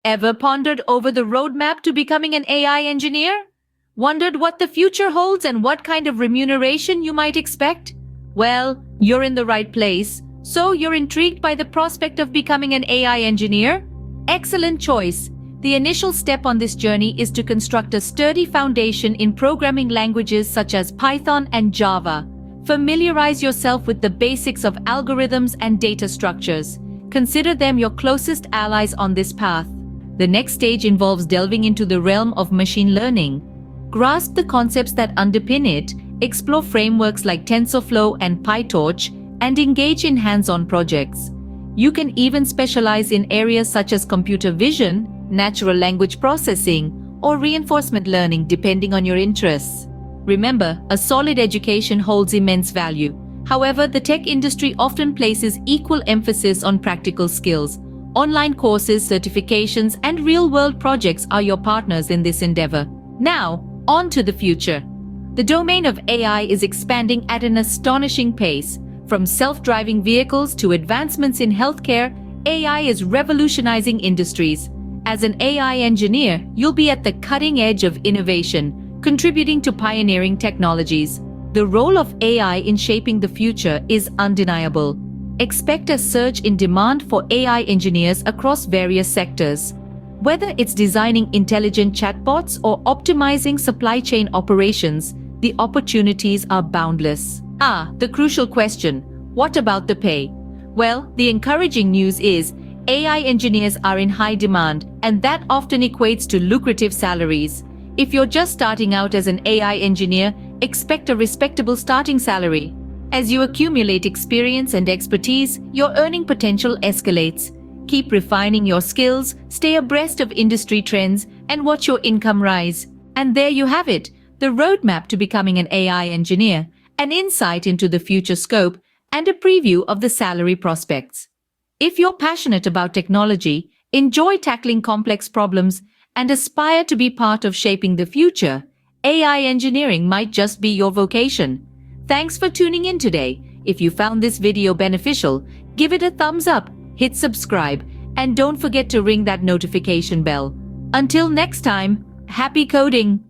Ever pondered over the roadmap to becoming an AI engineer? Wondered what the future holds and what kind of remuneration you might expect? Well, you're in the right place. So you're intrigued by the prospect of becoming an AI engineer? Excellent choice. The initial step on this journey is to construct a sturdy foundation in programming languages such as Python and Java. Familiarize yourself with the basics of algorithms and data structures. Consider them your closest allies on this path. The next stage involves delving into the realm of machine learning. Grasp the concepts that underpin it, explore frameworks like TensorFlow and PyTorch, and engage in hands-on projects. You can even specialize in areas such as computer vision, natural language processing, or reinforcement learning depending on your interests. Remember, a solid education holds immense value. However, the tech industry often places equal emphasis on practical skills. Online courses, certifications, and real-world projects are your partners in this endeavor. Now, on to the future. The domain of AI is expanding at an astonishing pace. From self-driving vehicles to advancements in healthcare, AI is revolutionizing industries. As an AI engineer, you'll be at the cutting edge of innovation, contributing to pioneering technologies. The role of AI in shaping the future is undeniable. Expect a surge in demand for AI engineers across various sectors. Whether it's designing intelligent chatbots or optimizing supply chain operations, the opportunities are boundless. The crucial question: what about the pay? Well, the encouraging news is AI engineers are in high demand, and that often equates to lucrative salaries. If you're just starting out as an AI engineer, expect a respectable starting salary. As you accumulate experience and expertise, your earning potential escalates. Keep refining your skills, stay abreast of industry trends, and watch your income rise. And there you have it, the roadmap to becoming an AI engineer, an insight into the future scope, and a preview of the salary prospects. If you're passionate about technology, enjoy tackling complex problems, and aspire to be part of shaping the future, AI engineering might just be your vocation. Thanks for tuning in today. If you found this video beneficial, give it a thumbs up, hit subscribe, and don't forget to ring that notification bell. Until next time, happy coding!